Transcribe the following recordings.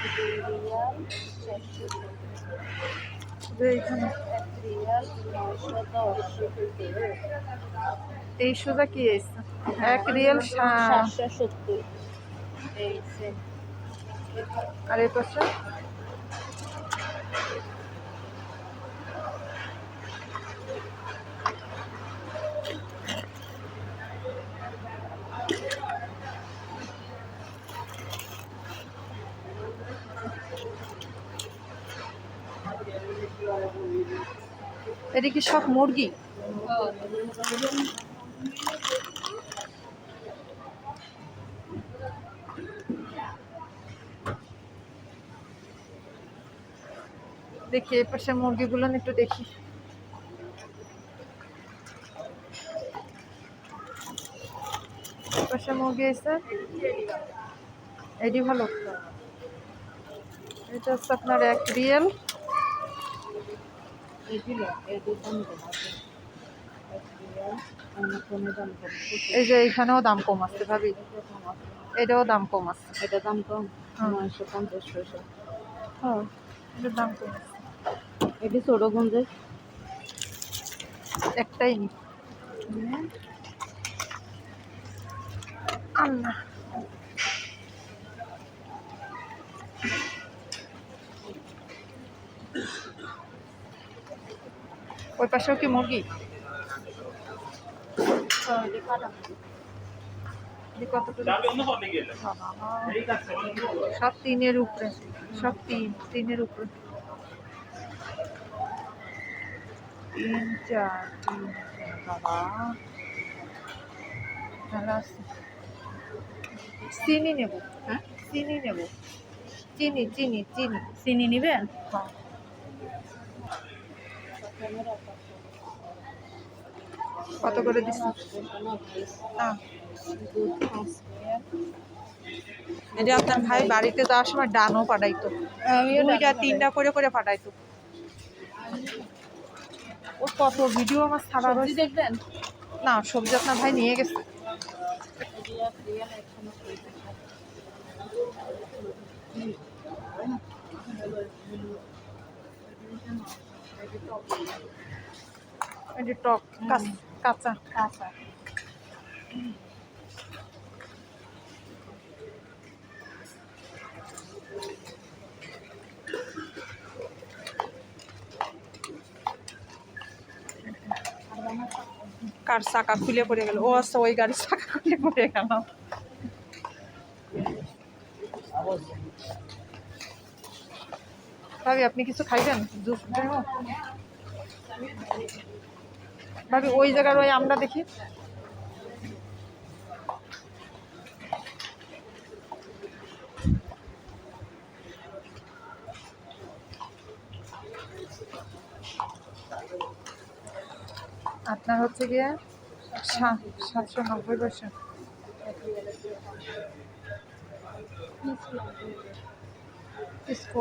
Real 400, এইখানে 1 Real 910, এই সোজা কি আছে? হ্যাঁ, 1 রিয়াল 770 এই সেম। আর এই পাশে এটা কি সব মুরগি? দেখি এই পাশে মুরগিগুলো একটু দেখি। এই পাশে মুরগি আছে, এটি ভালো। এটা হচ্ছে আপনার 1 রিয়াল। এটির দাম কম আছে, 1 রিয়াল অন্য কোনো দাম কম। এই যে এইখানেও দাম কম আছে ভাবি, এটাও দাম কম আছে। এটা দাম কম 950 পয়সা। হ্যাঁ, এটার দাম কম আছে। এটি ছোট গঞ্জে একটাই নি আল্লাহ। ওই পাশেও কি মুরগি? সব 3-এর উপরে, সব 3-এর উপরে। 3, 4, 3, বাবা ভালো আছে। চিনি নেব, হ্যাঁ চিনি নেব, চিনি চিনি চিনি। চিনি নেবেন? হ্যাঁ, কত করে দিচ্ছি? এটা আপনার ভাই বাড়িতে যাওয়ার সময় ডানও পাঠাইতো, 2টা 3টা করে করে পাঠাইতো। ওর কত ভিডিও আমার ছাড়া রয়েছে। দেখবেন না, সবজি আপনার ভাই নিয়ে গেছে। এই যে টক কাঁচা কাঁচা কার চাকা খুলে পড়ে গেল? ও আচ্ছা, ওই গাড়ির চাকা খুলে পড়ে গেল। ভাবি আপনি কিছু খাইবেন? জুস দেবো ভাবি? ওই জায়গার ওই আমরা দেখি। আপনার হচ্ছে গিয়ে 790 পয়সা। इसको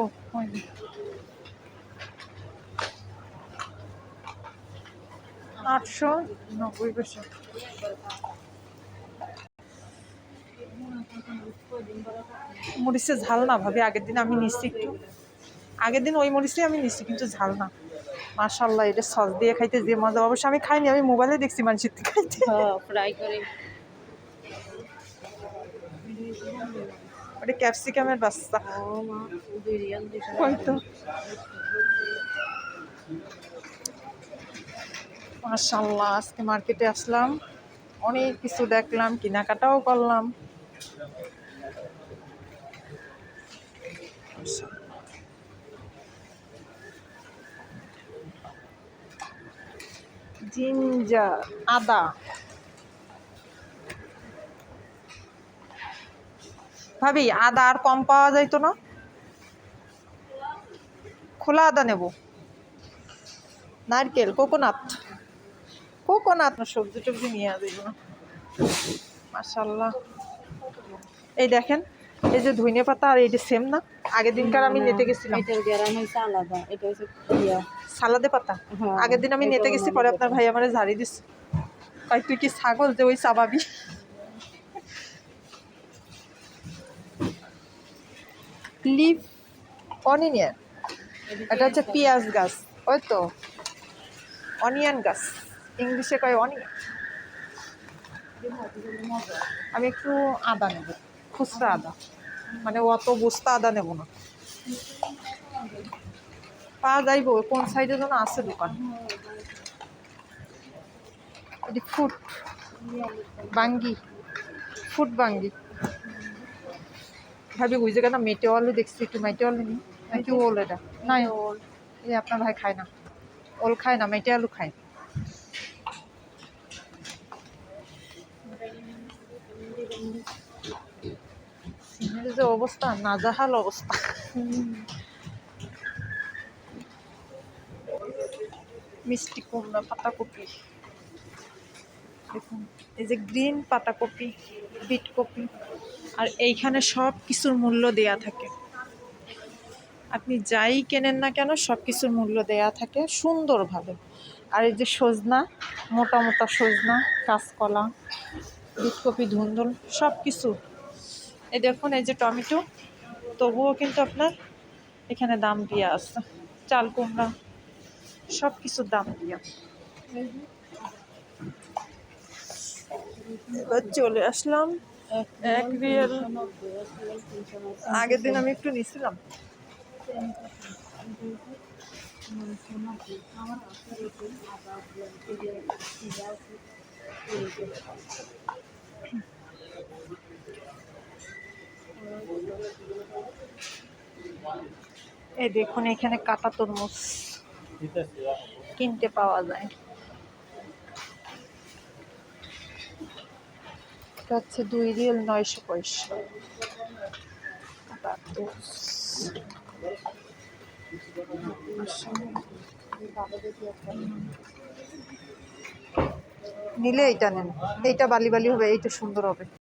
890 পয়সা। মরিচের ঝাল না ভাবি, আগের দিন আমি নিচ্ছি একটু, আগের দিন ওই মরিচই আমি নিচ্ছি, কিন্তু ঝাল না। মাশাআল্লাহ, এটা সস দিয়ে খাইতে যে মজা। অবশ্য আমি খাইনি, আমি মোবাইলে দেখছি মানুষের খাইতে। ফ্রাই করে। ওটা ক্যাপসিকামের বাচ্চা। হয়তো মাশাআল্লাহ, আজকে মার্কেটে আসলাম, অনেক কিছু দেখলাম, কেনাকাটাও করলাম। জিঞ্জার, আদা। ভাবি আদা আর কম পাওয়া যাইতো না? খোলা আদা নেব, নারকেল, কোকোনাট সবজি টবজি নিয়ে আসবো না। মাশাআল্লাহ, এই দেখেন, এই যে ধনিয়া পাতা আর এইটা সেম না? আগের দিনকার আমি নিতে গেছিলাম, এটার গ্রাম হইছে আলাদা, এটা হচ্ছে সালাদে পাতা। আগের দিন আমি নিতে গেছি, পরে আপনার ভাই আমারে ঝাড়ি দিচ্ছে, কয় তুই কি ছাগল যে ওই চাবাবি? লিফ অনিয়ন, এটা হচ্ছে পেঁয়াজ গাছ, ওই তো অনিয়ন গাছ, ইংলিশে কয় অনিয়ন। আমি একটু আদা নেব, খুচরা আদা, মানে অত বস্তা আদা নেব না। পাওয়া যাইব, কোন সাইডে যেন আছে দোকান। এটি ফুট বাঙ্গি, ফুট বাঙ্গি ভাবি ওই জায়গাটা মেটে আলু দেখছি, একটু মেটে আলু নি নাকি ওল, এটা নাই ওল, এই আপনার ভাই খায় না ওল, খায় না মেটে আলু খায়। সিমের যে অবস্থা, নাজাহাল অবস্থা। মিষ্টি কুমড়া, পাতাকপি দেখুন, এই যে গ্রিন পাতাকপি, বিট কপি, আর এইখানে সব কিছুর মূল্য দেয়া থাকে। আপনি যাই কেনেন না কেন সব কিছুর মূল্য দেয়া থাকে সুন্দরভাবে। আর এই যে সজনা, মোটা মোটা সজনা, কাঁচকলা, বিটকপি, ধুন্দুল, সব কিছু। এই দেখুন, এই যে টমেটো, তবুও কিন্তু আপনার এখানে দাম দিয়া আছে। চাল কুমড়া, সব কিছুর দাম দিয়া। এবার চলে আসলাম এক রিয়েল। আগের দিন আমি একটু নিছিলাম। এই দেখুন, এখানে কাটা তরমুজ কিনতে পাওয়া যায়। হচ্ছে 2 রিয়েল 900 পয়সা। কাটা তরমুজ নিলে এইটা নেন, এইটা বালি বালি হবে, এইটা সুন্দর হবে।